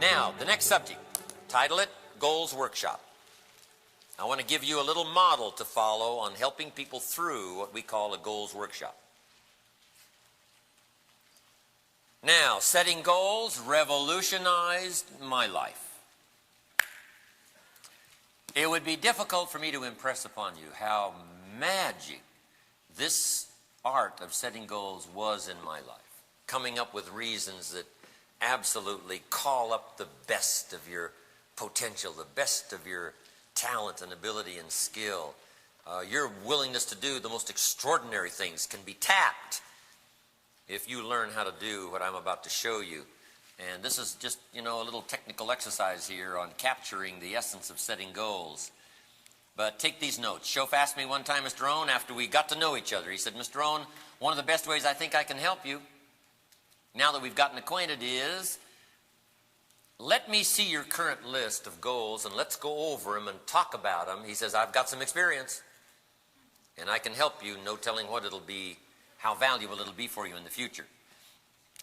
Now, the next subject, title it, Goals Workshop. I want to give you a little model to follow on helping people through what we call a goals workshop. Now, setting goals revolutionized my life. It would be difficult for me to impress upon you how magic this art of setting goals was in my life. Coming up with reasons that absolutely call up the best of your potential, the best of your talent and ability and skill. Your willingness to do the most extraordinary things can be tapped if you learn how to do what I'm about to show you. And this is just, a little technical exercise here on capturing the essence of setting goals. But take these notes. Shof asked me one time, Mr. Rohn, after we got to know each other, he said, Mr. Rohn, one of the best ways I think I can help you, now that we've gotten acquainted, is let me see your current list of goals and let's go over them and talk about them. He says, I've got some experience and I can help you, no telling what it'll be, how valuable it'll be for you in the future.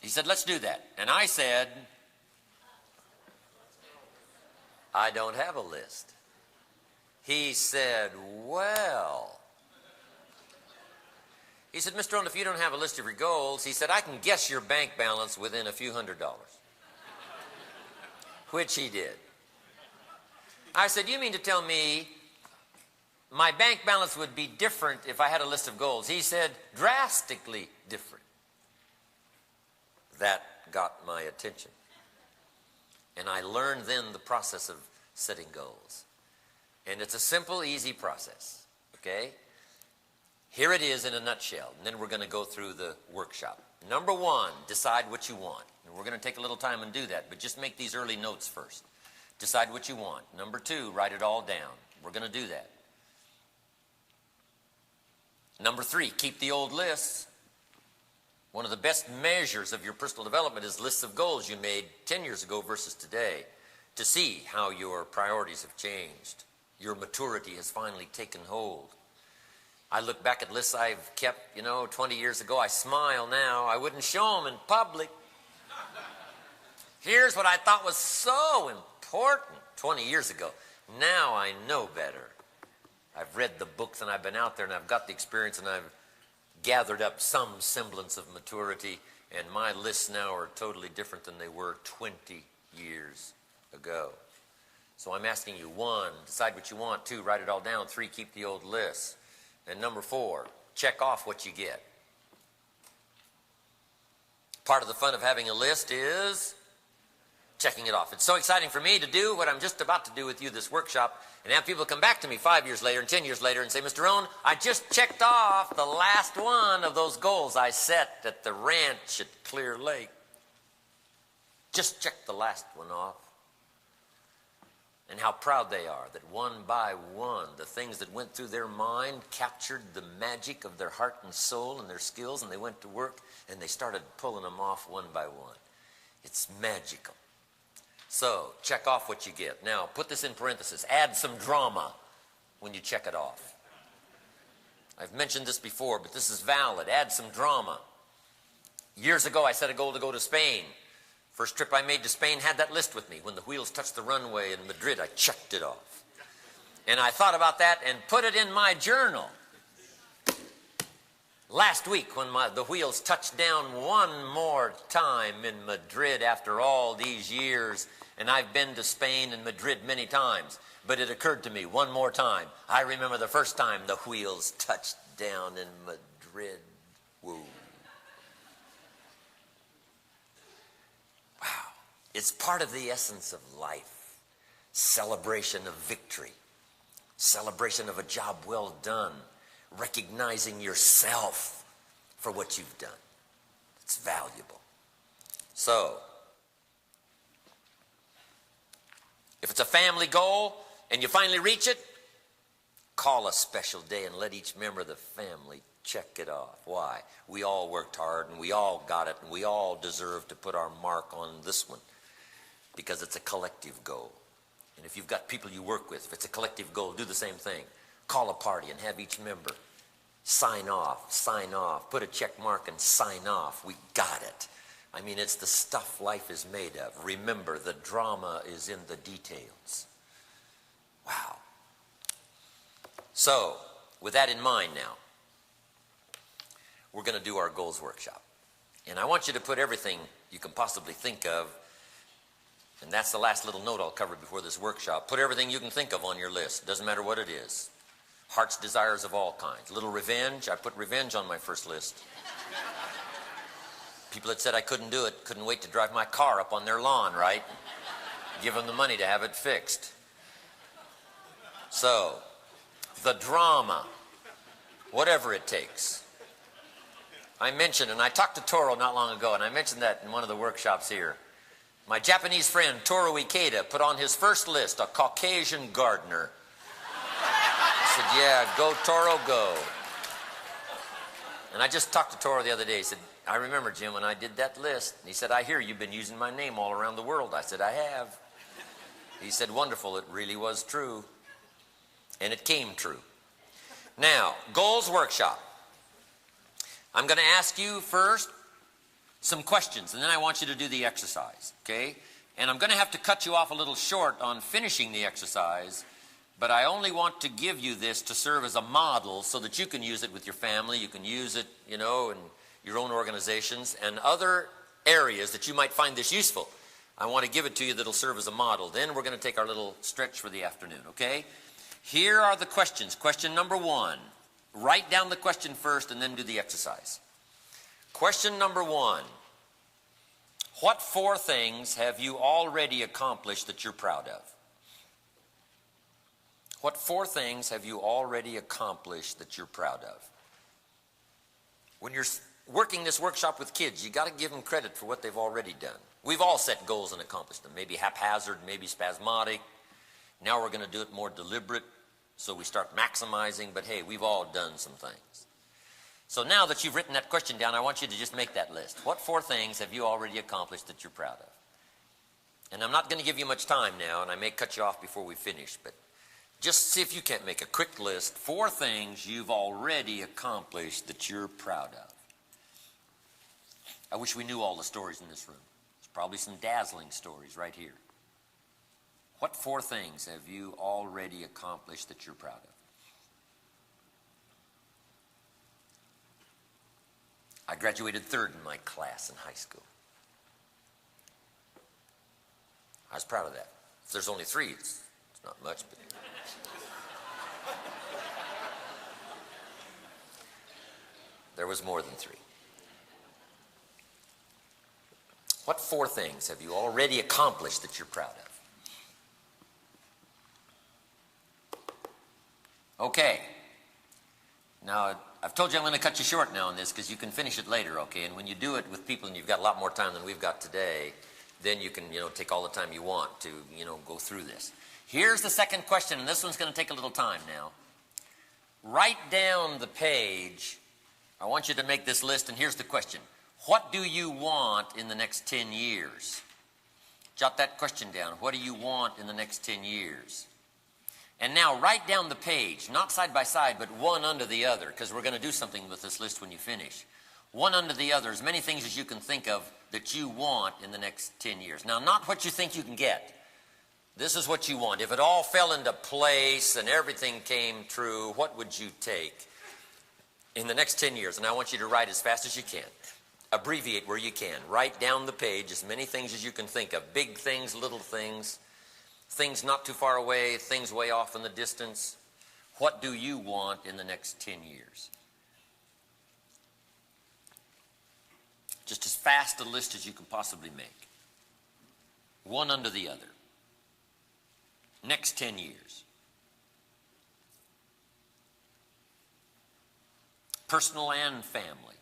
He said, let's do that. And I said, I don't have a list. He said, well. He said, Mr. Rohn, if you don't have a list of your goals, he said, I can guess your bank balance within a few $100s. Which he did. I said, you mean to tell me my bank balance would be different if I had a list of goals? He said, drastically different. That got my attention. And I learned then the process of setting goals. And it's a simple, easy process, okay? Here it is in a nutshell, and then we're going to go through the workshop. Number one, decide what you want. And we're going to take a little time and do that, but just make these early notes first. Decide what you want. Number two, write it all down. We're going to do that. Number three, keep the old lists. One of the best measures of your personal development is lists of goals you made 10 years ago versus today, to see how your priorities have changed. Your maturity has finally taken hold. I look back at lists I've kept, 20 years ago. I smile now. I wouldn't show them in public. Here's what I thought was so important 20 years ago. Now I know better. I've read the books and I've been out there and I've got the experience and I've gathered up some semblance of maturity, and my lists now are totally different than they were 20 years ago. So I'm asking you, one, decide what you want. Two, write it all down. Three, keep the old lists. And number four, check off what you get. Part of the fun of having a list is checking it off. It's so exciting for me to do what I'm just about to do with you, this workshop, and have people come back to me 5 years later and 10 years later and say, Mr. Rohn, I just checked off the last one of those goals I set at the ranch at Clear Lake. Just checked the last one off. And how proud they are that one by one, the things that went through their mind captured the magic of their heart and soul and their skills, and they went to work and they started pulling them off one by one. It's magical. So, check off what you get. Now, put this in parentheses. Add some drama when you check it off. I've mentioned this before, but this is valid. Add some drama. Years ago, I set a goal to go to Spain. First trip I made to Spain had that list with me. When the wheels touched the runway in Madrid, I checked it off. And I thought about that and put it in my journal. Last week, when the wheels touched down one more time in Madrid after all these years, and I've been to Spain and Madrid many times, but it occurred to me one more time. I remember the first time the wheels touched down in Madrid. Whoa. Wow. It's part of the essence of life. Celebration of victory. Celebration of a job well done. Recognizing yourself for what you've done. It's valuable. So, if it's a family goal and you finally reach it, call a special day and let each member of the family check it off. Why? We all worked hard and we all got it and we all deserve to put our mark on this one because it's a collective goal. And if you've got people you work with, if it's a collective goal, do the same thing. Call a party and have each member sign off, put a check mark and sign off. We got it. I mean, it's the stuff life is made of. Remember, the drama is in the details. Wow. So, with that in mind now, we're going to do our goals workshop. And I want you to put everything you can possibly think of, and that's the last little note I'll cover before this workshop. Put everything you can think of on your list. Doesn't matter what it is. Heart's desires of all kinds. A little revenge. I put revenge on my first list. People that said I couldn't do it, couldn't wait to drive my car up on their lawn, right? Give them the money to have it fixed. So, the drama, whatever it takes. I mentioned, and I talked to Toro not long ago, and I mentioned that in one of the workshops here. My Japanese friend, Toro Ikeda, put on his first list a Caucasian gardener. I said, yeah, go Toro, go. And I just talked to Toro the other day. He said, I remember, Jim, when I did that list. And he said, I hear you've been using my name all around the world. I said, I have. He said, wonderful, it really was true. And it came true. Now, goals workshop. I'm going to ask you first some questions, and then I want you to do the exercise, okay? And I'm going to have to cut you off a little short on finishing the exercise, but I only want to give you this to serve as a model so that you can use it with your family, you can use it, you know, in your own organizations and other areas that you might find this useful. I want to give it to you that'll serve as a model. Then we're going to take our little stretch for the afternoon, okay? Here are the questions. Question number 1. Write down the question first and then do the exercise. Question number 1. What 4 things have you already accomplished that you're proud of? What 4 things have you already accomplished that you're proud of? When you're working this workshop with kids, you got to give them credit for what they've already done. We've all set goals and accomplished them. Maybe haphazard, maybe spasmodic. Now we're going to do it more deliberate. So we start maximizing, but hey, we've all done some things. So now that you've written that question down, I want you to just make that list. What 4 things have you already accomplished that you're proud of? And I'm not going to give you much time now, and I may cut you off before we finish, but just see if you can't make a quick list. 4 things you've already accomplished that you're proud of. I wish we knew all the stories in this room. There's probably some dazzling stories right here. What 4 things have you already accomplished that you're proud of? I graduated 3rd in my class in high school. I was proud of that. If there's only 3, it's not much, but... There was more than 3. What 4 things have you already accomplished that you're proud of? Okay. Now, I've told you I'm going to cut you short now on this because you can finish it later, okay? And when you do it with people and you've got a lot more time than we've got today, then you can, take all the time you want to, go through this. Here's the second question, and this one's going to take a little time now. Write down the page. I want you to make this list, and here's the question. What do you want in the next 10 years? Jot that question down. What do you want in the next 10 years? And now write down the page, not side by side, but one under the other, because we're going to do something with this list when you finish. One under the other, as many things as you can think of that you want in the next 10 years. Now, not what you think you can get. This is what you want. If it all fell into place and everything came true, what would you take in the next 10 years? And I want you to write as fast as you can. Abbreviate where you can. Write down the page as many things as you can think of. Big things, little things. Things not too far away, things way off in the distance. What do you want in the next 10 years? Just as fast a list as you can possibly make. One under the other. Next 10 years. Personal and family.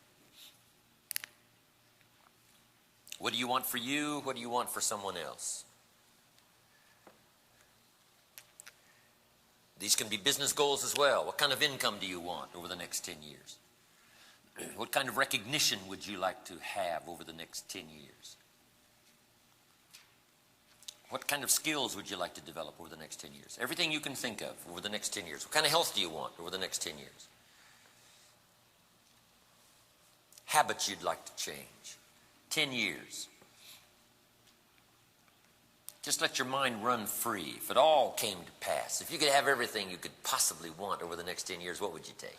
What do you want for you? What do you want for someone else? These can be business goals as well. What kind of income do you want over the next 10 years? What kind of recognition would you like to have over the next 10 years? What kind of skills would you like to develop over the next 10 years? Everything you can think of over the next 10 years. What kind of health do you want over the next 10 years? Habits you'd like to change. 10 years. Just let your mind run free. If it all came to pass, if you could have everything you could possibly want over the next 10 years, what would you take?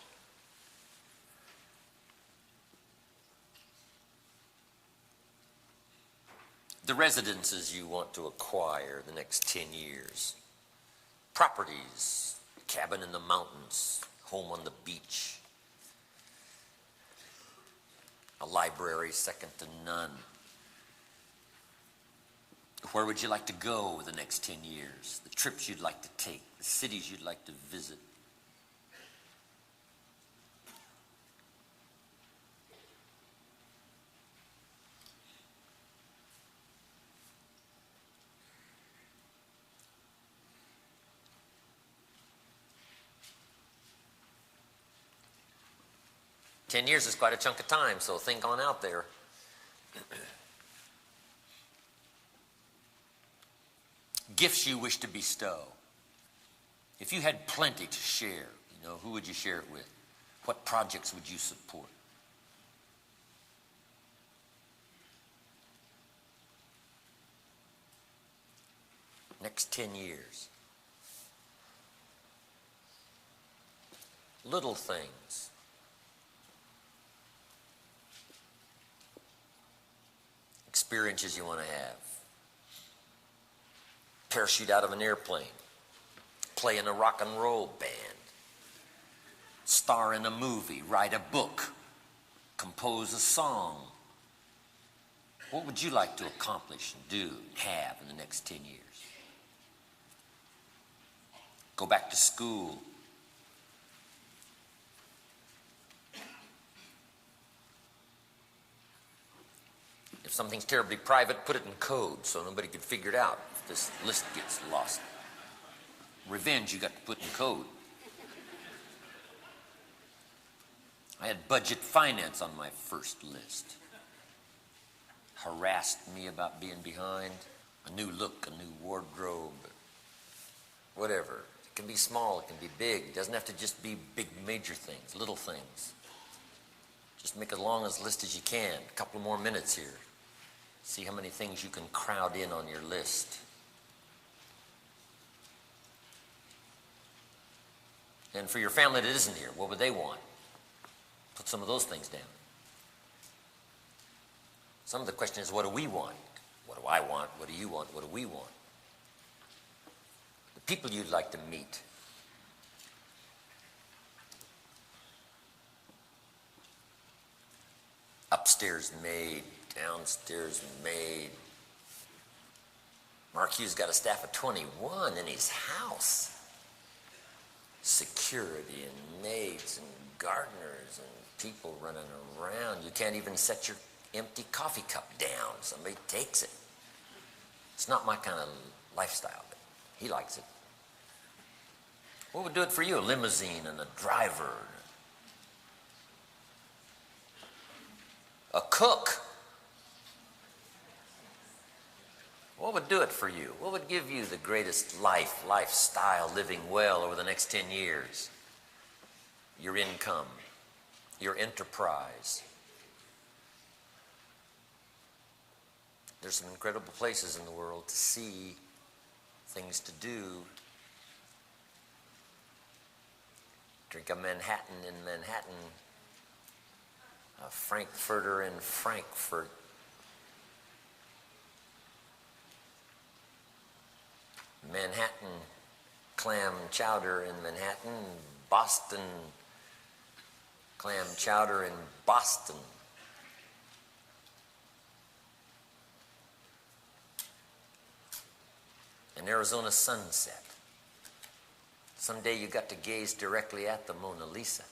The residences you want to acquire the next 10 years. Properties, cabin in the mountains, home on the beach. A library second to none. Where would you like to go the next 10 years? The trips you'd like to take, the cities you'd like to visit. Ten years is quite a chunk of time, so think on out there. Gifts you wish to bestow. If you had plenty to share, who would you share it with? What projects would you support? Next 10 years. Little things. Experiences you want to have. Parachute out of an airplane. Play in a rock and roll band. Star in a movie. Write a book. Compose a song. What would you like to accomplish and do and have in the next 10 years? Go back to school. If something's terribly private, put it in code so nobody can figure it out if this list gets lost. Revenge you got to put in code. I had budget finance on my first list. Harassed me about being behind. A new look, a new wardrobe. Whatever. It can be small, it can be big. It doesn't have to just be big major things, little things. Just make as long a list as you can. A couple more minutes here. See how many things you can crowd in on your list. And for your family that isn't here, what would they want? Put some of those things down. Some of the question is, what do we want? What do I want? What do you want? What do we want? The people you'd like to meet. Upstairs maid, downstairs maid. Mark Hughes got a staff of 21 in his house. Security and maids and gardeners and people running around. You can't even set your empty coffee cup down. Somebody takes it. It's not my kind of lifestyle, but he likes it. What would do it for you? A limousine and a driver. A cook. What would do it for you? What would give you the greatest lifestyle, living well over the next 10 years? Your income, your enterprise. There's some incredible places in the world to see, things to do. Drink a Manhattan in Manhattan, a Frankfurter in Frankfurt. Manhattan clam chowder in Manhattan, Boston clam chowder in Boston. An Arizona sunset. Someday you got to gaze directly at the Mona Lisa.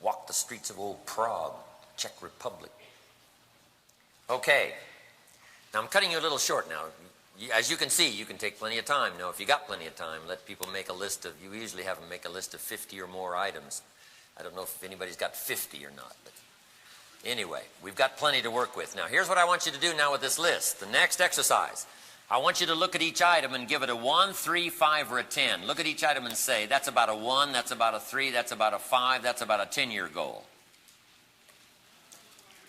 Walk the streets of old Prague, Czech Republic. Okay, now I'm cutting you a little short now. As you can see, you can take plenty of time. Now, if you got plenty of time, let people make a list of, you usually have them make a list of 50 or more items. I don't know if anybody's got 50 or not, but anyway, we've got plenty to work with. Now, here's what I want you to do now with this list. The next exercise, I want you to look at each item and give it a 1, 3, 5, or a 10. Look at each item and say, that's about a 1, that's about a 3, that's about a 5, that's about a 10-year goal.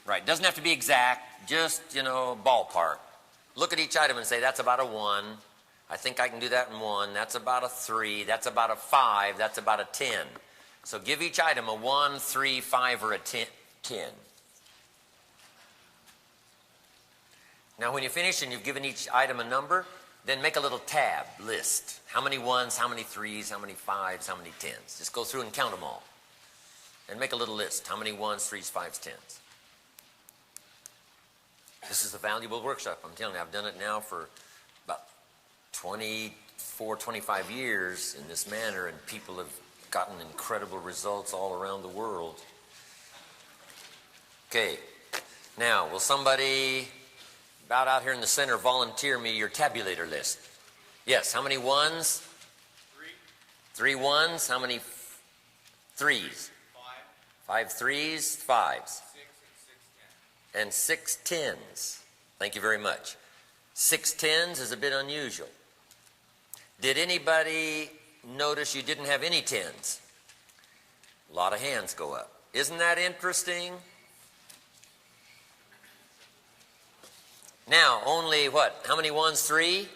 Right, doesn't have to be exact, just, ballpark. Look at each item and say, that's about a 1. I think I can do that in 1. That's about a 3. That's about a 5. That's about a 10. So give each item a 1, 3, 5, or a 10. Now when you finish and you've given each item a number, then make a little tab list. How many 1s, how many 3s, how many 5s, how many 10s. Just go through and count them all. And make a little list. How many 1s, 3s, 5s, 10s. This is a valuable workshop. I'm telling you, I've done it now for about 24, 25 years in this manner, and people have gotten incredible results all around the world. Okay, now will somebody about out here in the center volunteer me your tabulator list? Yes, how many 1s? 3 1s. How many 3s? 5 3s, 5s. And 6 10s. Thank you very much. 6 10s is a bit unusual. Did anybody notice you didn't have any 10s? A lot of hands go up. Isn't that interesting? Now, only what? How many 1s? 3?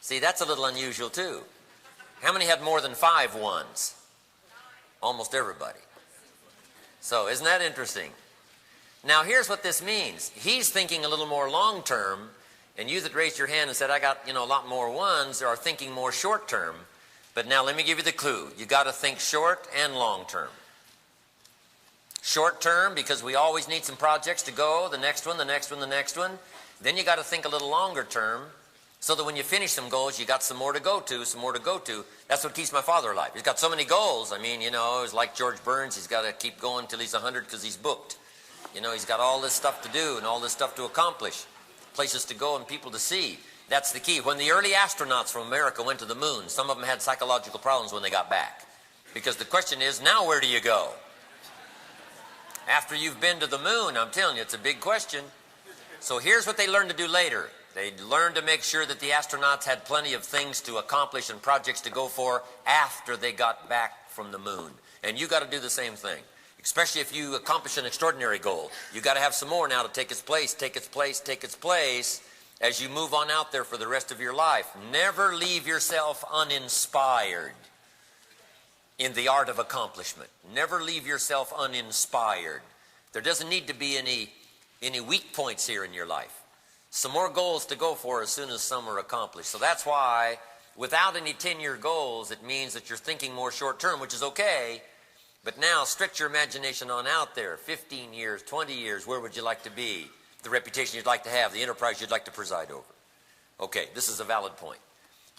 See, that's a little unusual too. How many had more than 5 1s? Almost everybody. So, isn't that interesting? Now, here's what this means. He's thinking a little more long term, and you that raised your hand and said, I got, a lot more 1s, are thinking more short term. But now let me give you the clue. You got to think short and long term. Short term, because we always need some projects to go, the next one, the next one, the next one. Then you got to think a little longer term, so that when you finish some goals, you got some more to go to, some more to go to. That's what keeps my father alive. He's got so many goals. I mean, it's like George Burns. He's got to keep going till he's 100 because he's booked. He's got all this stuff to do and all this stuff to accomplish, places to go and people to see. That's the key. When the early astronauts from America went to the moon, some of them had psychological problems when they got back. Because the question is, now where do you go? After you've been to the moon, I'm telling you, it's a big question. So here's what they learned to do later. They learned to make sure that the astronauts had plenty of things to accomplish and projects to go for after they got back from the moon. And you got to do the same thing. Especially if you accomplish an extraordinary goal. You got to have some more now to take its place, take its place, take its place as you move on out there for the rest of your life. Never leave yourself uninspired in the art of accomplishment. Never leave yourself uninspired. There doesn't need to be any weak points here in your life. Some more goals to go for as soon as some are accomplished. So that's why without any 10-year goals, it means that you're thinking more short term, which is okay. But now stretch your imagination on out there. 15 years, 20 years, where would you like to be? The reputation you'd like to have, the enterprise you'd like to preside over. Okay, this is a valid point.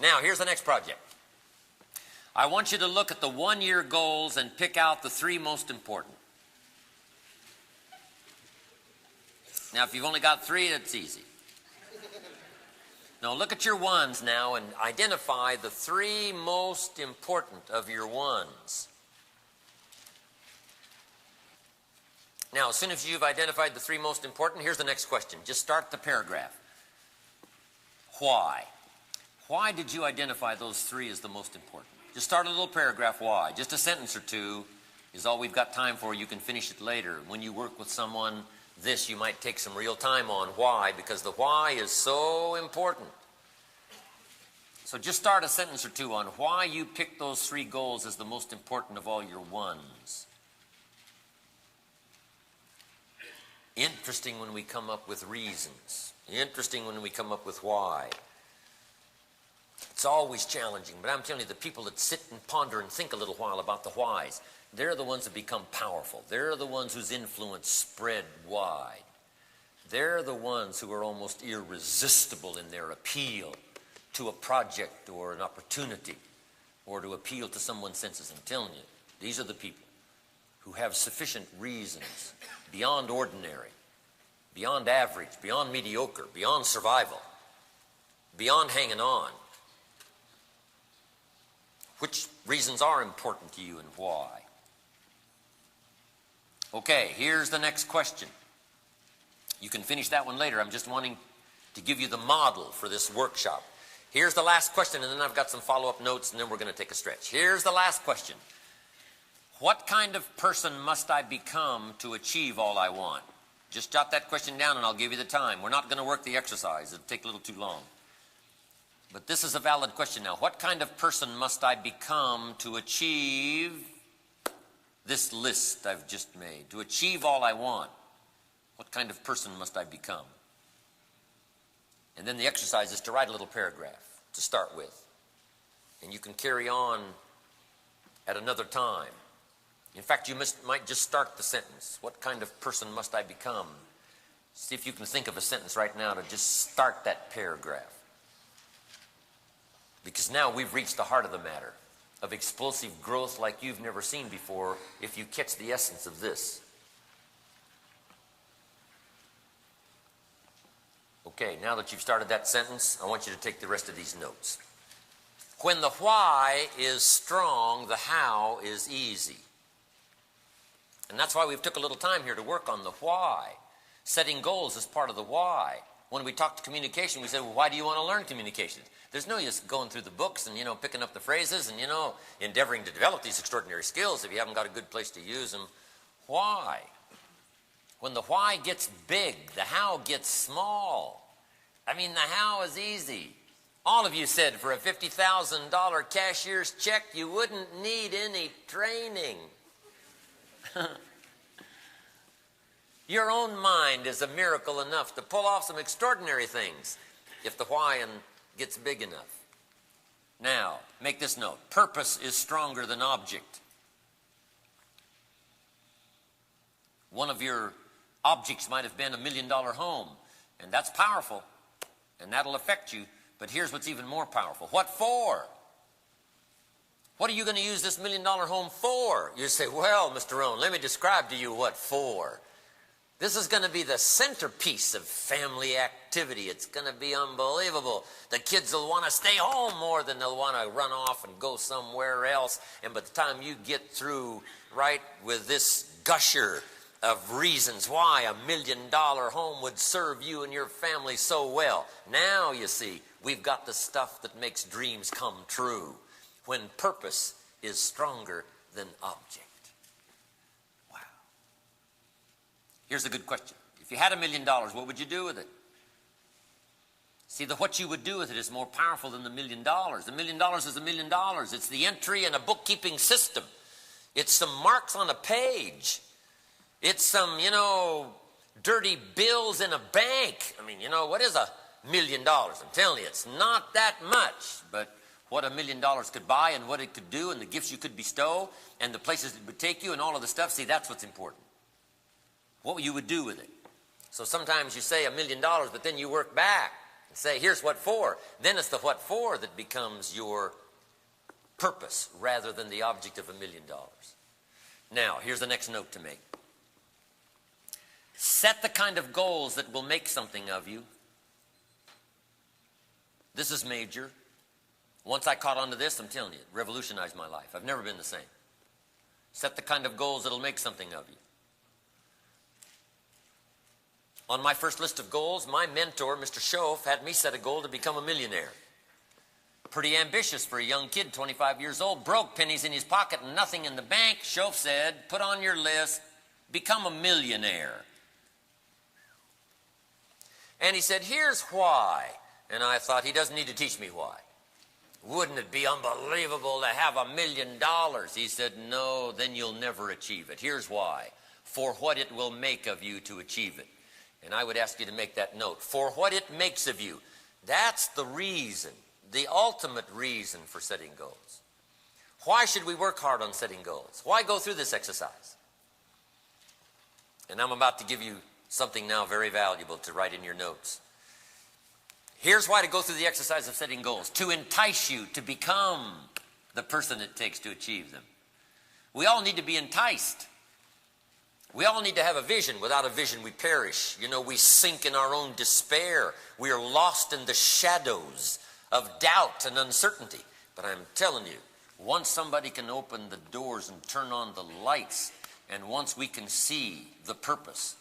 Now, here's the next project. I want you to look at the 1-year goals and pick out the 3 most important. Now, if you've only got 3, that's easy. Now, look at your 1s now and identify the 3 most important of your 1s. Now, as soon as you've identified the 3 most important, here's the next question. Just start the paragraph. Why? Why did you identify those 3 as the most important? Just start a little paragraph, why? Just a sentence or 2 is all we've got time for. You can finish it later. When you work with someone, this you might take some real time on. Why? Because the why is so important. So just start a sentence or 2 on why you picked those 3 goals as the most important of all your 1s. Interesting when we come up with reasons. Interesting when we come up with why. It's always challenging, but I'm telling you, the people that sit and ponder and think a little while about the whys, they're the ones that become powerful. They're the ones whose influence spread wide. They're the ones who are almost irresistible in their appeal to a project or an opportunity or to appeal to someone's senses. I'm telling you, these are the people who have sufficient reasons beyond ordinary, beyond average, beyond mediocre, beyond survival, beyond hanging on. Which reasons are important to you and why? Okay, here's the next question. You can finish that one later. I'm just wanting to give you the model for this workshop. Here's the last question, and then I've got some follow-up notes, and then we're going to take a stretch. Here's the last question. What kind of person must I become to achieve all I want? Just jot that question down, and I'll give you the time. We're not going to work the exercise. It'll take a little too long. But this is a valid question now. What kind of person must I become to achieve this list I've just made? To achieve all I want, what kind of person must I become? And then the exercise is to write a little paragraph to start with. And you can carry on at another time. In fact, you might just start the sentence. What kind of person must I become? See if you can think of a sentence right now to just start that paragraph. Because now we've reached the heart of the matter of explosive growth like you've never seen before if you catch the essence of this. Okay, now that you've started that sentence, I want you to take the rest of these notes. When the why is strong, the how is easy. And that's why we've took a little time here to work on the why. Setting goals is part of the why. When we talk to communication, we say, well, why do you want to learn communication? There's no use going through the books and, picking up the phrases and, endeavoring to develop these extraordinary skills if you haven't got a good place to use them. Why? When the why gets big, the how gets small. I mean, the how is easy. All of you said for a $50,000 cashier's check, you wouldn't need any training. Your own mind is a miracle enough to pull off some extraordinary things if the why gets big enough. Now, make this note. Purpose is stronger than object. One of your objects might have been $1 million home, and that's powerful, and that'll affect you. But here's what's even more powerful. What for? What are you going to use this $1 million home for? You say, well, Mr. Rohn, let me describe to you what for. This is going to be the centerpiece of family activity. It's going to be unbelievable. The kids will want to stay home more than they'll want to run off and go somewhere else. And by the time you get through, right, with this gusher of reasons why $1 million home would serve you and your family so well, now you see, we've got the stuff that makes dreams come true. When purpose is stronger than object. Wow. Here's a good question. If you had $1 million, what would you do with it? See, what you would do with it is more powerful than the $1 million. $1 million is $1 million. It's the entry in a bookkeeping system. It's some marks on a page. It's some, dirty bills in a bank. I mean, what is $1 million? I'm telling you, it's not that much, but what $1 million could buy and what it could do and the gifts you could bestow and the places it would take you and all of the stuff, see, that's what's important. What you would do with it. So sometimes you say $1 million, but then you work back and say, here's what for. Then it's the what for that becomes your purpose rather than the object of $1 million. Now, here's the next note to make. Set the kind of goals that will make something of you. This is major. Once I caught on to this, I'm telling you, it revolutionized my life. I've never been the same. Set the kind of goals that will make something of you. On my first list of goals, my mentor, Mr. Schoaf, had me set a goal to become a millionaire. Pretty ambitious for a young kid, 25 years old, broke, pennies in his pocket and nothing in the bank. Schoaf said, put on your list, become a millionaire. And he said, here's why. And I thought, he doesn't need to teach me why. Wouldn't it be unbelievable to have $1 million? He said, no, then you'll never achieve it. Here's why. For what it will make of you to achieve it. And I would ask you to make that note. For what it makes of you. That's the reason, the ultimate reason for setting goals. Why should we work hard on setting goals? Why go through this exercise? And I'm about to give you something now very valuable to write in your notes. Here's why to go through the exercise of setting goals. To entice you to become the person it takes to achieve them. We all need to be enticed. We all need to have a vision. Without a vision, we perish. We sink in our own despair. We are lost in the shadows of doubt and uncertainty. But I'm telling you, once somebody can open the doors and turn on the lights, and once we can see the purpose,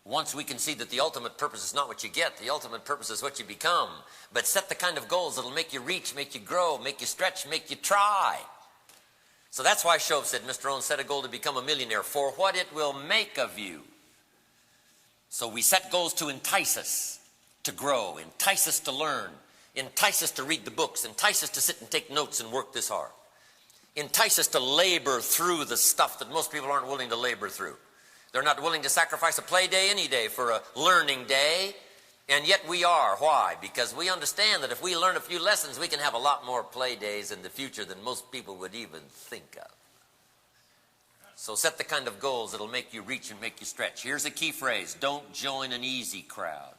Once we can see that the ultimate purpose is not what you get, the ultimate purpose is what you become. But set the kind of goals that'll make you reach, make you grow, make you stretch, make you try. So that's why Shove said, Mr. Rohn, set a goal to become a millionaire for what it will make of you. So we set goals to entice us to grow, entice us to learn, entice us to read the books, entice us to sit and take notes and work this hard. Entice us to labor through the stuff that most people aren't willing to labor through. They're not willing to sacrifice a play day any day for a learning day, and yet we are. Why? Because we understand that if we learn a few lessons, we can have a lot more play days in the future than most people would even think of. So set the kind of goals that'll make you reach and make you stretch. Here's a key phrase: don't join an easy crowd.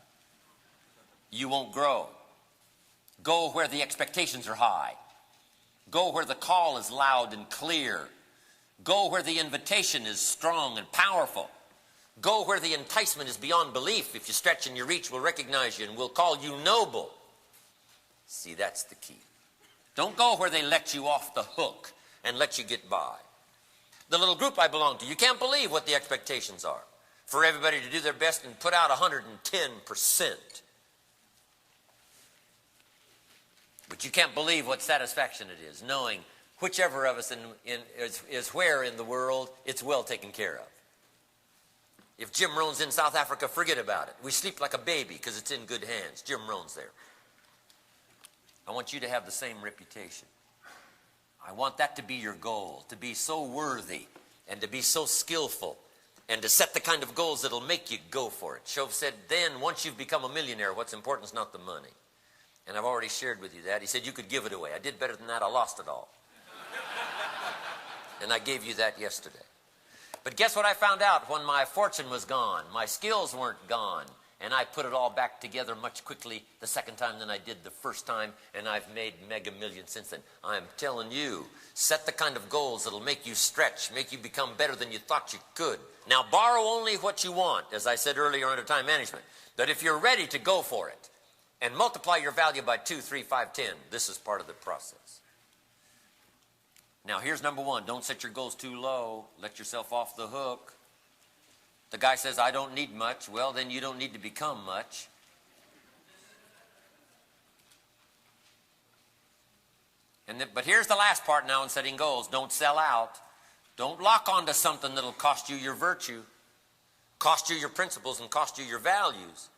You won't grow. Go where the expectations are high. Go where the call is loud and clear. Go where the invitation is strong and powerful. Go where the enticement is beyond belief. If you stretch and you reach, we'll recognize you and we'll call you noble. See, that's the key. Don't go where they let you off the hook and let you get by. The little group I belong to, you can't believe what the expectations are. For everybody to do their best and put out 110%. But you can't believe what satisfaction it is, knowing whichever of us is where in the world, it's well taken care of. If Jim Rohn's in South Africa, forget about it. We sleep like a baby because it's in good hands. Jim Rohn's there. I want you to have the same reputation. I want that to be your goal, to be so worthy and to be so skillful and to set the kind of goals that'll make you go for it. Shove said, then once you've become a millionaire, what's important is not the money. And I've already shared with you that. He said, you could give it away. I did better than that. I lost it all. And I gave you that yesterday. But guess what I found out when my fortune was gone? My skills weren't gone. And I put it all back together much quickly the second time than I did the first time. And I've made mega millions since then. I'm telling you, set the kind of goals that'll make you stretch, make you become better than you thought you could. Now, borrow only what you want, as I said earlier under time management. But if you're ready to go for it and multiply your value by 2, 3, 5, 10, this is part of the process. Now, here's number one. Don't set your goals too low. Let yourself off the hook. The guy says, I don't need much. Well, then you don't need to become much. But here's the last part now in setting goals. Don't sell out. Don't lock onto something that'll cost you your virtue, cost you your principles, and cost you your values.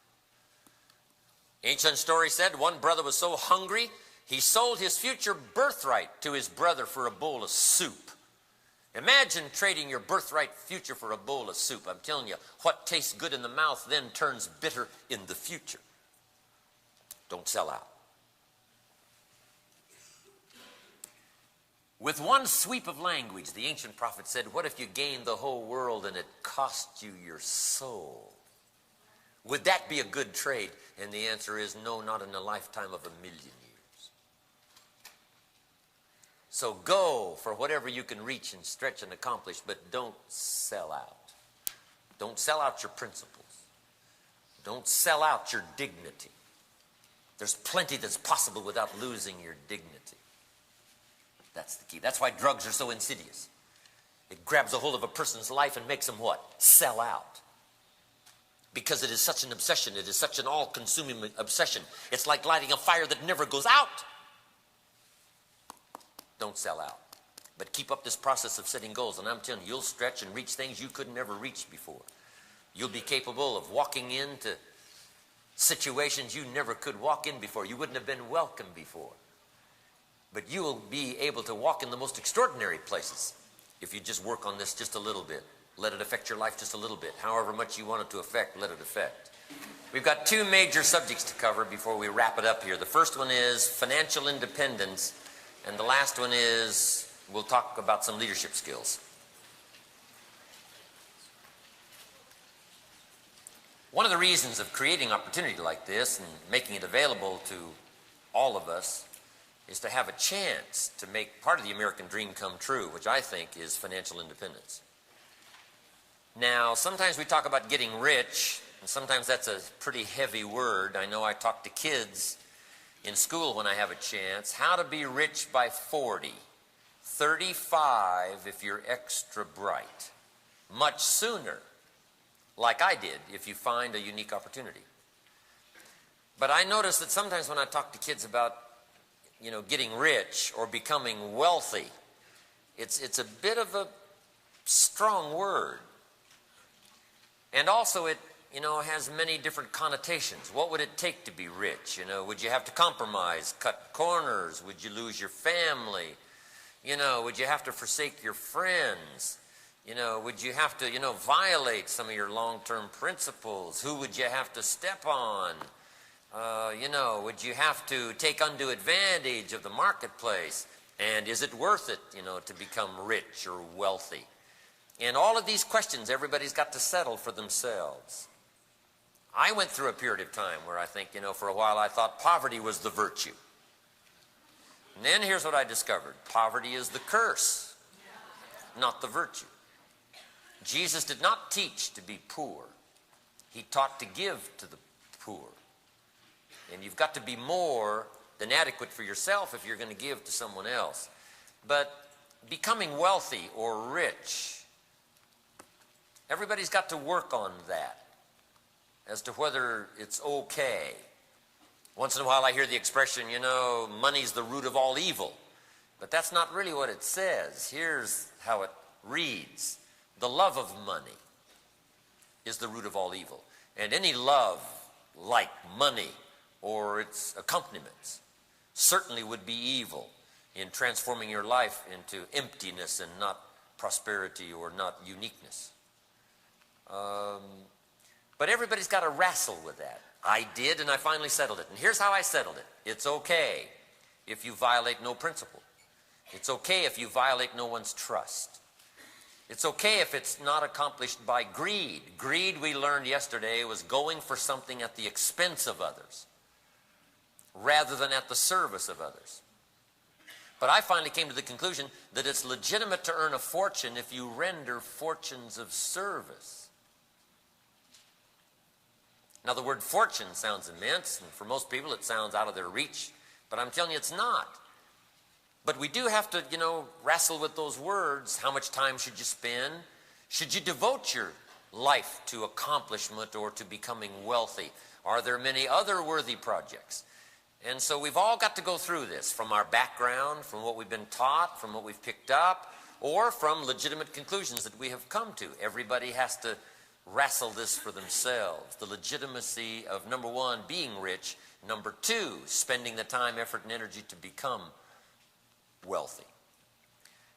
Ancient story said one brother was so hungry, he sold his future birthright to his brother for a bowl of soup. Imagine trading your birthright future for a bowl of soup. I'm telling you, what tastes good in the mouth then turns bitter in the future. Don't sell out. With one sweep of language, the ancient prophet said, what if you gained the whole world and it cost you your soul? Would that be a good trade? And the answer is no, not in the lifetime of a million years. So go for whatever you can reach and stretch and accomplish, but don't sell out. Don't sell out your principles. Don't sell out your dignity. There's plenty that's possible without losing your dignity. That's the key. That's why drugs are so insidious. It grabs a hold of a person's life and makes them what? Sell out. Because it is such an obsession. It is such an all-consuming obsession. It's like lighting a fire that never goes out. Don't sell out. But keep up this process of setting goals. And I'm telling you, you'll stretch and reach things you could never reach before. You'll be capable of walking into situations you never could walk in before. You wouldn't have been welcome before. But you will be able to walk in the most extraordinary places if you just work on this just a little bit. Let it affect your life just a little bit. However much you want it to affect, let it affect. We've got two major subjects to cover before we wrap it up here. The first one is financial independence. And the last one is, we'll talk about some leadership skills. One of the reasons of creating opportunity like this and making it available to all of us is to have a chance to make part of the American dream come true, which I think is financial independence. Now, sometimes we talk about getting rich, and sometimes that's a pretty heavy word. I know I talk to kids in school when I have a chance. How to be rich by 40, 35 if you're extra bright, much sooner like I did, if you find a unique opportunity. But I notice that sometimes when I talk to kids about, getting rich or becoming wealthy, it's a bit of a strong word. And also it, has many different connotations. What would it take to be rich? Would you have to compromise, cut corners? Would you lose your family? Would you have to forsake your friends? Would you have to, violate some of your long-term principles? Who would you have to step on? Would you have to take undue advantage of the marketplace? And is it worth it, to become rich or wealthy? And all of these questions everybody's got to settle for themselves. I went through a period of time where I think, for a while I thought poverty was the virtue. And then here's what I discovered. Poverty is the curse, not the virtue. Jesus did not teach to be poor. He taught to give to the poor. And you've got to be more than adequate for yourself if you're going to give to someone else. But becoming wealthy or rich, everybody's got to work on that as to whether it's okay. Once in a while I hear the expression, money's the root of all evil. But that's not really what it says. Here's how it reads. The love of money is the root of all evil. And any love like money or its accompaniments certainly would be evil in transforming your life into emptiness and not prosperity or not uniqueness. But everybody's got to wrestle with that. I did, and I finally settled it. And here's how I settled it. It's okay if you violate no principle. It's okay if you violate no one's trust. It's okay if it's not accomplished by greed. Greed, we learned yesterday, was going for something at the expense of others rather than at the service of others. But I finally came to the conclusion that it's legitimate to earn a fortune if you render fortunes of service. Now, the word fortune sounds immense, and for most people it sounds out of their reach, but I'm telling you it's not. But we do have to, wrestle with those words. How much time should you spend? Should you devote your life to accomplishment or to becoming wealthy? Are there many other worthy projects? And so we've all got to go through this from our background, from what we've been taught, from what we've picked up, or from legitimate conclusions that we have come to. Everybody has to wrestle this for themselves. The legitimacy of, number one, being rich. Number two, spending the time, effort, and energy to become wealthy.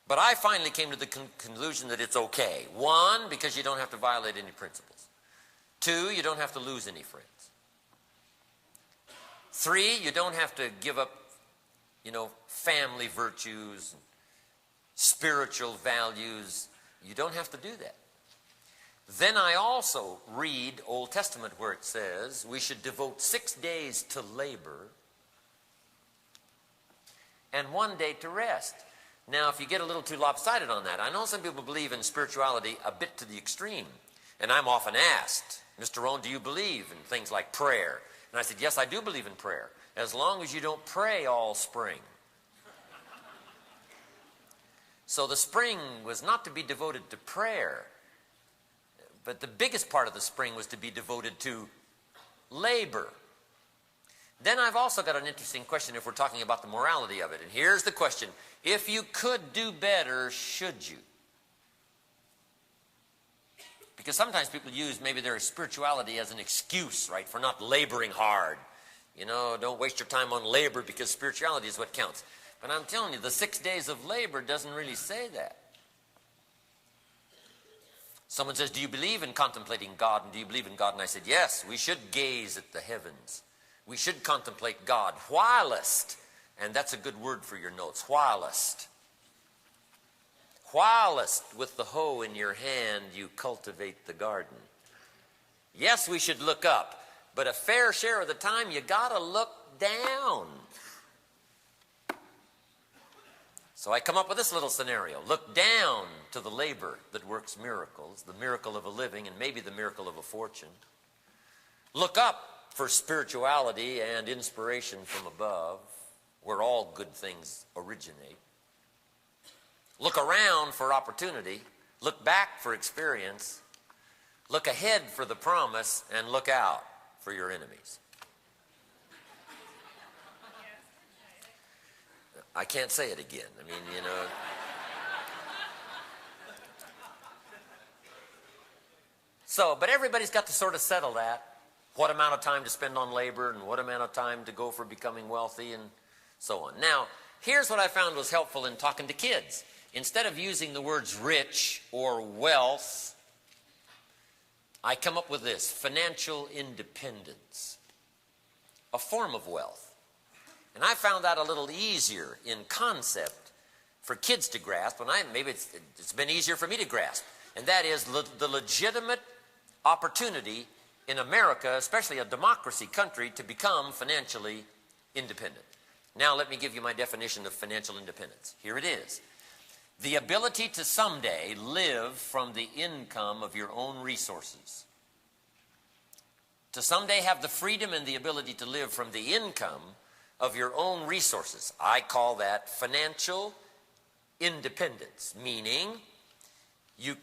But I finally came to the conclusion that it's okay. One, because you don't have to violate any principles. Two, you don't have to lose any friends. Three, you don't have to give up, family virtues, spiritual values. You don't have to do that. Then I also read Old Testament where it says we should devote 6 days to labor and 1 day to rest. Now, if you get a little too lopsided on that, I know some people believe in spirituality a bit to the extreme. And I'm often asked, Mr. Rohn, do you believe in things like prayer? And I said, yes, I do believe in prayer, as long as you don't pray all spring. So the spring was not to be devoted to prayer. But the biggest part of the spring was to be devoted to labor. Then I've also got an interesting question if we're talking about the morality of it. And here's the question. If you could do better, should you? Because sometimes people use maybe their spirituality as an excuse, right, for not laboring hard. Don't waste your time on labor because spirituality is what counts. But I'm telling you, the 6 days of labor doesn't really say that. Someone says, do you believe in contemplating God? And do you believe in God? And I said, yes, we should gaze at the heavens. We should contemplate God whilst, and that's a good word for your notes, whilst. Whilst with the hoe in your hand you cultivate the garden. Yes, we should look up, but a fair share of the time you gotta look down. So I come up with this little scenario. Look down to the labor that works miracles, the miracle of a living and maybe the miracle of a fortune. Look up for spirituality and inspiration from above, where all good things originate. Look around for opportunity. Look back for experience. Look ahead for the promise and look out for your enemies. I can't say it again. I mean, you know. So, but everybody's got to sort of settle that. What amount of time to spend on labor and what amount of time to go for becoming wealthy and so on. Now, here's what I found was helpful in talking to kids. Instead of using the words rich or wealth, I come up with this: financial independence, a form of wealth. And I found that a little easier in concept for kids to grasp, and maybe it's been easier for me to grasp, and that is the legitimate opportunity in America, especially a democracy country, to become financially independent. Now let me give you my definition of financial independence. Here it is: the ability to someday live from the income of your own resources. To someday have the freedom and the ability to live from the income of your own resources. I call that financial independence, meaning you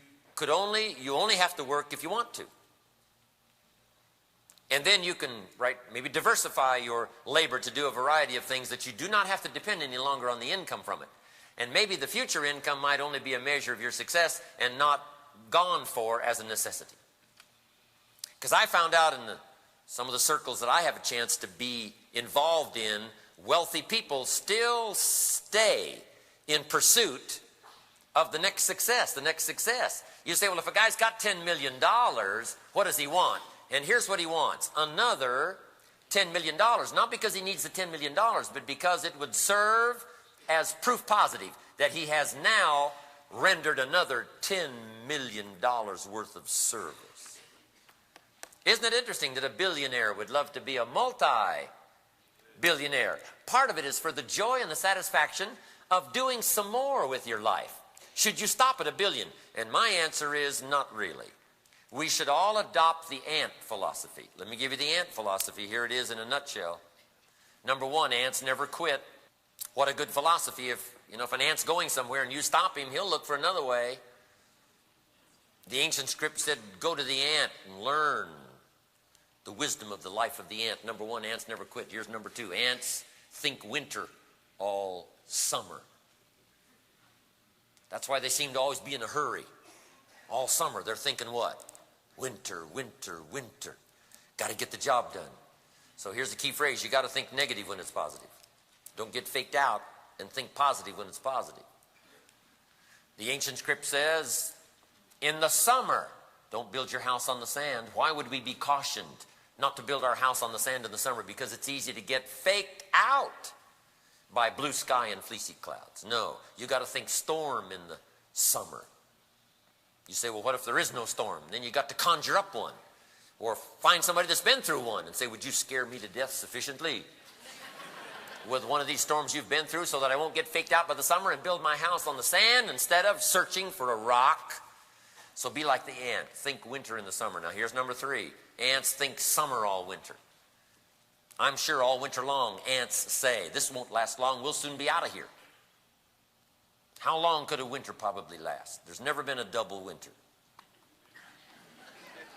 only have to work if you want to. And then you can, maybe diversify your labor to do a variety of things that you do not have to depend any longer on the income from it. And maybe the future income might only be a measure of your success and not gone for as a necessity. Because I found out in some of the circles that I have a chance to be involved in, wealthy people still stay in pursuit of the next success, You say, well, if a guy's got $10 million, what does he want? And here's what he wants: another $10 million. Not because he needs the $10 million, but because it would serve as proof positive that he has now rendered another $10 million worth of service. Isn't it interesting that a billionaire would love to be a multi-billionaire? Part of it is for the joy and the satisfaction of doing some more with your life. Should you stop at $1 billion? And my answer is not really. We should all adopt the ant philosophy. Let me give you the ant philosophy. Here it is in a nutshell. Number one, ants never quit. What a good philosophy. If an ant's going somewhere and you stop him, he'll look for another way. The ancient script said, go to the ant and learn the wisdom of the life of the ant. Number one, ants never quit. Here's number two. Ants think winter all summer. That's why they seem to always be in a hurry. All summer, they're thinking what? Winter, winter, winter. Got to get the job done. So here's the key phrase: you got to think negative when it's positive. Don't get faked out and think positive when it's positive. The ancient script says, in the summer, don't build your house on the sand. Why would we be cautioned not to build our house on the sand in the summer? Because it's easy to get faked out by blue sky and fleecy clouds. No, you got to think storm in the summer. You say, well, what if there is no storm? Then you got to conjure up one. Or find somebody that's been through one and say, would you scare me to death sufficiently with one of these storms you've been through so that I won't get faked out by the summer and build my house on the sand instead of searching for a rock? So be like the ant. Think winter in the summer. Now here's number three. Ants think summer all winter. I'm sure all winter long ants say, this won't last long. We'll soon be out of here. How long could a winter probably last? There's never been a double winter.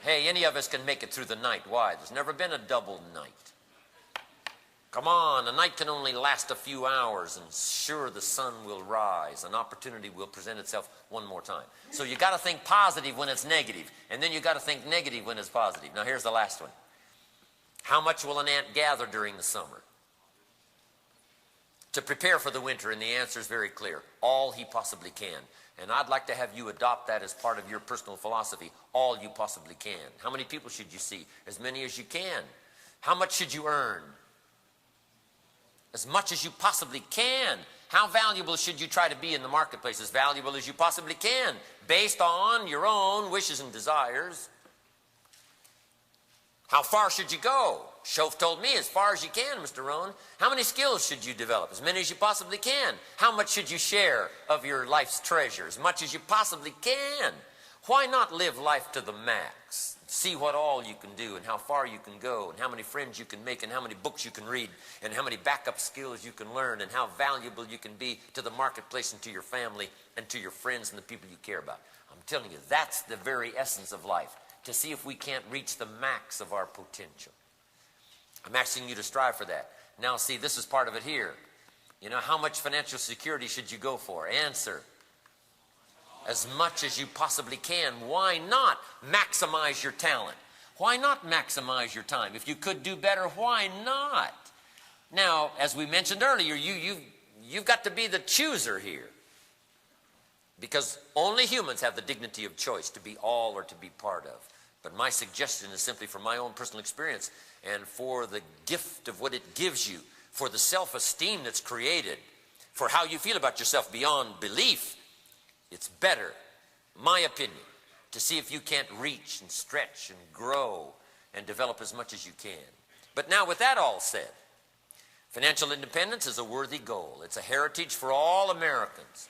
Hey, any of us can make it through the night. Why? There's never been a double night. Come on, a night can only last a few hours, and sure, the sun will rise. An opportunity will present itself one more time. So you got to think positive when it's negative, and then you got to think negative when it's positive. Now here's the last one. How much will an ant gather during the summer to prepare for the winter? And the answer is very clear: all he possibly can. And I'd like to have you adopt that as part of your personal philosophy. All you possibly can. How many people should you see? As many as you can. How much should you earn? As much as you possibly can. How valuable should you try to be in the marketplace? As valuable as you possibly can, based on your own wishes and desires. How far should you go? Shof told me, as far as you can, Mr. Rohn. How many skills should you develop? As many as you possibly can. How much should you share of your life's treasure? As much as you possibly can. Why not live life to the max? See what all you can do and how far you can go and how many friends you can make and how many books you can read and how many backup skills you can learn and how valuable you can be to the marketplace and to your family and to your friends and the people you care about. I'm telling you, that's the very essence of life. to see if we can't reach the max of our potential. I'm asking you to strive for that. Now, see, this is part of it here. You know, how much financial security should you go for? Answer: as much as you possibly can. Why not maximize your talent? Why not maximize your time? If you could do better, why not? Now, as we mentioned earlier, you've got to be the chooser here. Because only humans have the dignity of choice to be all or to be part of. But my suggestion is simply from my own personal experience and for the gift of what it gives you, for the self-esteem that's created, for how you feel about yourself beyond belief, it's better, my opinion, to see if you can't reach and stretch and grow and develop as much as you can. But now, with that all said, financial independence is a worthy goal. It's a heritage for all Americans.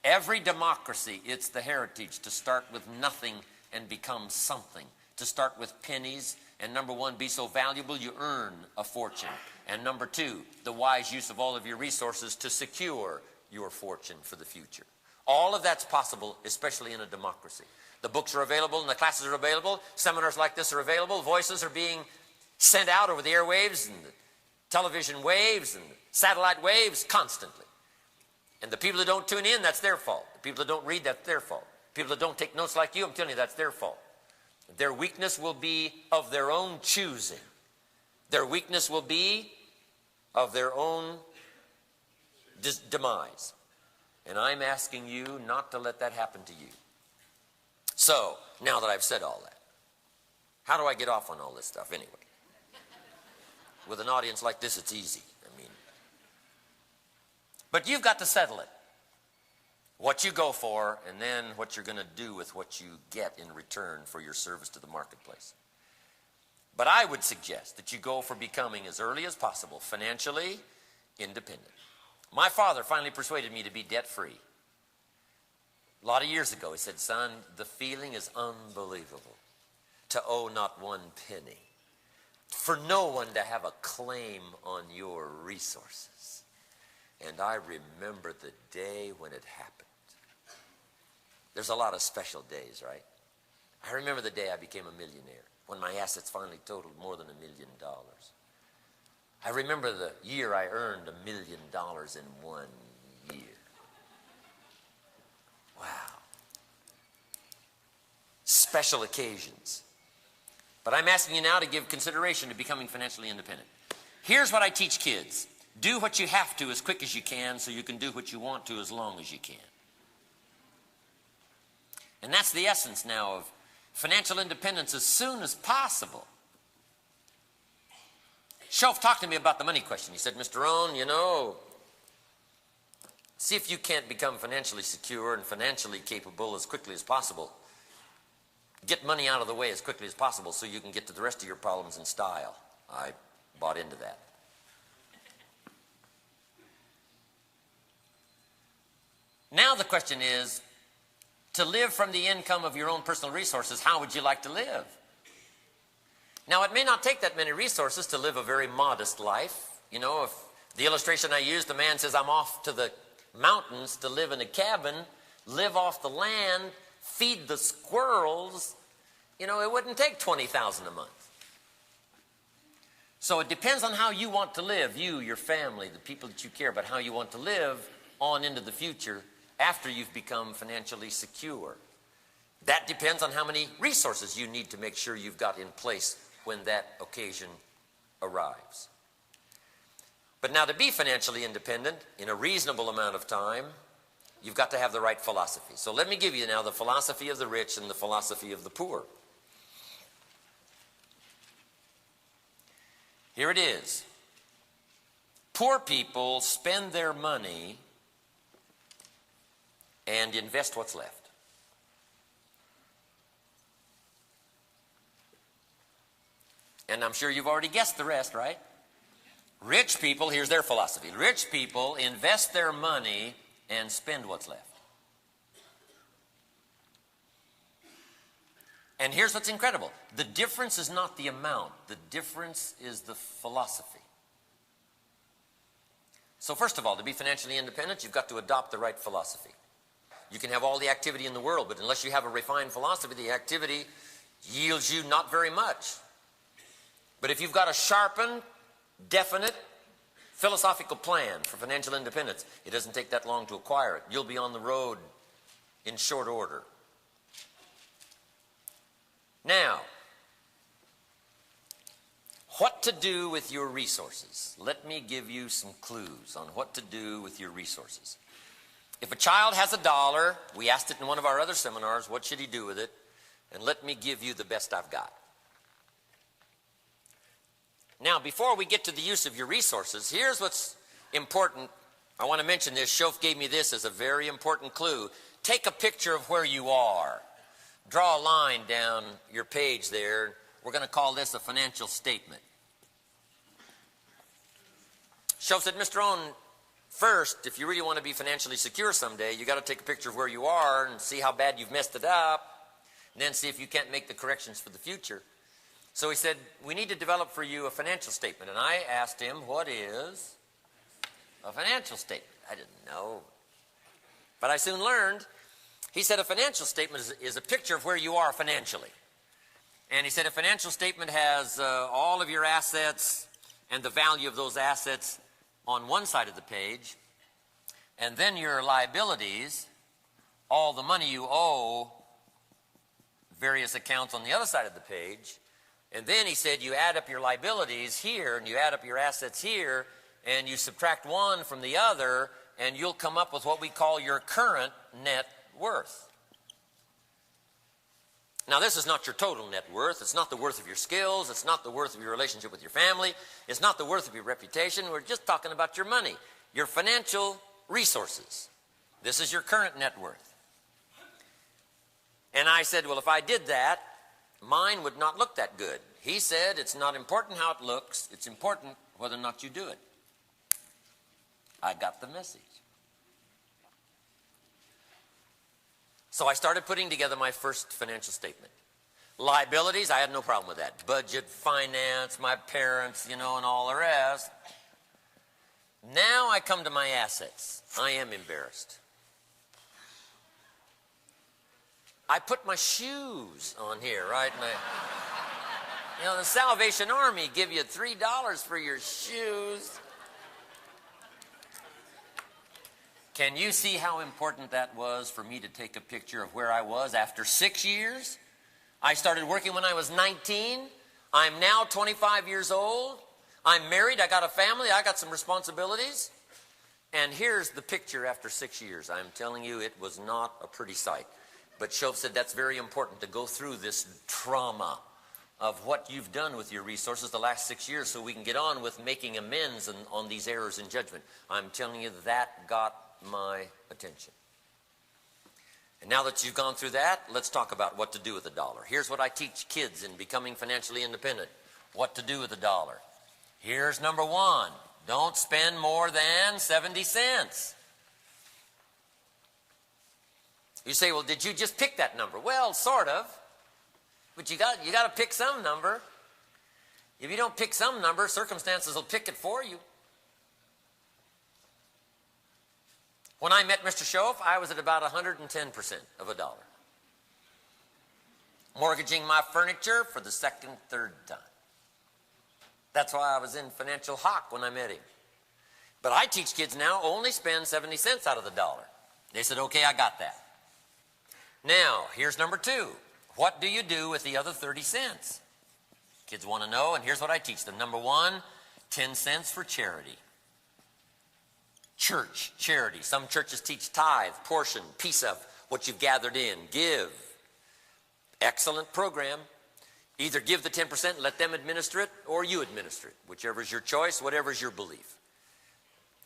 Every democracy, it's the heritage to start with nothing and become something. To start with pennies, and number one, be so valuable you earn a fortune. And number two, the wise use of all of your resources to secure your fortune for the future. All of that's possible, especially in a democracy. The books are available and the classes are available. Seminars like this are available. Voices are being sent out over the airwaves and the television waves and the satellite waves constantly. And the people that don't tune in, that's their fault. The people that don't read, that's their fault. People that don't take notes like you, I'm telling you, that's their fault. Their weakness will be of their own choosing. Their weakness will be of their own demise. And I'm asking you not to let that happen to you. So, now that I've said all that, how do I get off on all this stuff anyway? With an audience like this, it's easy. But you've got to settle it. What you go for, and then what you're going to do with what you get in return for your service to the marketplace. But I would suggest that you go for becoming, as early as possible, financially independent. My father finally persuaded me to be debt-free. A lot of years ago, he said, "Son, the feeling is unbelievable to owe not one penny, for no one to have a claim on your resources." And I remember the day when it happened. There's a lot of special days, right? I remember the day I became a millionaire, when my assets finally totaled more than $1 million. I remember the year I earned $1 million in 1 year. Wow. Special occasions. But I'm asking you now to give consideration to becoming financially independent. Here's what I teach kids. Do what you have to as quick as you can so you can do what you want to as long as you can. And that's the essence now of financial independence as soon as possible. Shoaff talked to me about the money question. He said, "Mr. Rohn, you know, see if you can't become financially secure and financially capable as quickly as possible. Get money out of the way as quickly as possible so you can get to the rest of your problems in style." I bought into that. Now the question is, to live from the income of your own personal resources, how would you like to live? Now, it may not take that many resources to live a very modest life. You know, if the illustration I used, the man says, "I'm off to the mountains to live in a cabin, live off the land, feed the squirrels," you know, it wouldn't take $20,000 a month. So it depends on how you want to live, you, your family, the people that you care about, how you want to live on into the future after you've become financially secure. That depends on how many resources you need to make sure you've got in place when that occasion arrives. But now, to be financially independent in a reasonable amount of time, you've got to have the right philosophy. So let me give you now the philosophy of the rich and the philosophy of the poor. Here it is. Poor people spend their money and invest what's left. And I'm sure you've already guessed the rest, right? Rich people, here's their philosophy. Rich people invest their money and spend what's left. And here's what's incredible. The difference is not the amount. The difference is the philosophy. So first of all, to be financially independent, you've got to adopt the right philosophy. You can have all the activity in the world, but unless you have a refined philosophy, the activity yields you not very much. But if you've got a sharpened, definite, philosophical plan for financial independence, it doesn't take that long to acquire it. You'll be on the road in short order. Now, what to do with your resources? Let me give you some clues on what to do with your resources. If a child has $1, we asked it in one of our other seminars, what should he do with it? And let me give you the best I've got. Now, before we get to the use of your resources, here's what's important. I want to mention this. Shof gave me this as a very important clue. Take a picture of where you are. Draw a line down your page there. We're going to call this a financial statement. Shof said, Mr. Rohn, first, if you really want to be financially secure someday, you got to take a picture of where you are and see how bad you've messed it up, and then see if you can't make the corrections for the future. So he said, we need to develop for you a financial statement. And I asked him, what is a financial statement? I didn't know. But I soon learned. He said a financial statement is a picture of where you are financially. And he said a financial statement has all of your assets and the value of those assets on one side of the page, and then your liabilities, all the money you owe, various accounts on the other side of the page. And then he said you add up your liabilities here and you add up your assets here and you subtract one from the other and you'll come up with what we call your current net worth. Now, this is not your total net worth. It's not the worth of your skills. It's not the worth of your relationship with your family. It's not the worth of your reputation. We're just talking about your money, your financial resources. This is your current net worth. And I said, well, if I did that, mine would not look that good. He said, it's not important how it looks. It's important whether or not you do it. I got the message. So I started putting together my first financial statement. Liabilities, I had no problem with that. Budget, finance, my parents, and all the rest. Now I come to my assets. I am embarrassed. I put my shoes on here, right? The Salvation Army give you $3 for your shoes. Can you see how important that was for me to take a picture of where I was after 6 years? I started working when I was 19. I'm now 25 years old. I'm married. I got a family. I got some responsibilities. And here's the picture after 6 years. I'm telling you, it was not a pretty sight. But Shof said that's very important to go through this trauma of what you've done with your resources the last 6 years so we can get on with making amends on these errors in judgment. I'm telling you, that got my attention. And now that you've gone through that, let's talk about what to do with $1. Here's what I teach kids in becoming financially independent. What to do with $1. Here's number one. Don't spend more than 70 cents. You say, well, did you just pick that number? Well, sort of. But you got to pick some number. If you don't pick some number, circumstances will pick it for you. When I met Mr. Shof, I was at about 110% of $1. Mortgaging my furniture for the second, third time. That's why I was in financial hock when I met him. But I teach kids now only spend 70 cents out of the $1. They said, okay, I got that. Now, here's number two. What do you do with the other 30 cents? Kids want to know, and here's what I teach them. Number one, 10 cents for charity. Church, charity. Some churches teach tithe, portion, piece of what you've gathered in. Give. Excellent program. Either give the 10% and let them administer it, or you administer it. Whichever is your choice, whatever is your belief.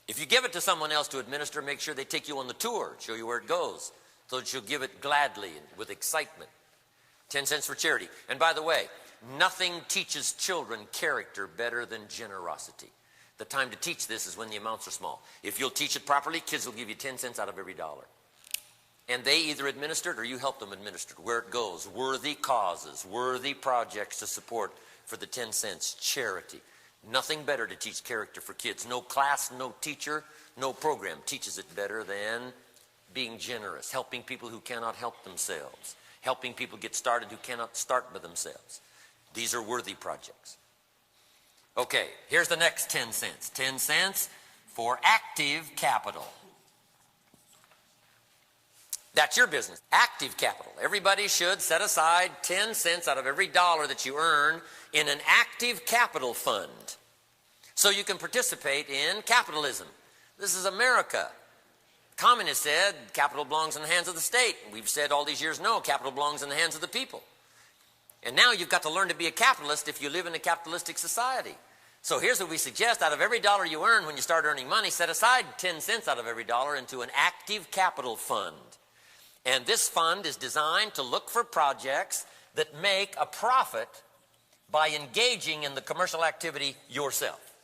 If you give it to someone else to administer, make sure they take you on the tour, show you where it goes, so that you'll give it gladly and with excitement. 10 cents for charity. And by the way, nothing teaches children character better than generosity. The time to teach this is when the amounts are small. If you'll teach it properly, kids will give you 10 cents out of every $1. And they either administer it or you help them administer it. Where it goes, worthy causes, worthy projects to support for the 10 cents, charity. Nothing better to teach character for kids. No class, no teacher, no program teaches it better than being generous, helping people who cannot help themselves, helping people get started who cannot start by themselves. These are worthy projects. Okay, here's the next 10 cents. 10 cents for active capital. That's your business. Active capital. Everybody should set aside 10 cents out of every dollar that you earn in an active capital fund so you can participate in capitalism. This is America. Communists said capital belongs in the hands of the state. We've said all these years, no, capital belongs in the hands of the people. And now you've got to learn to be a capitalist if you live in a capitalistic society. So here's what we suggest. Out of every dollar you earn when you start earning money, set aside 10 cents out of every dollar into an active capital fund. And this fund is designed to look for projects that make a profit by engaging in the commercial activity yourself.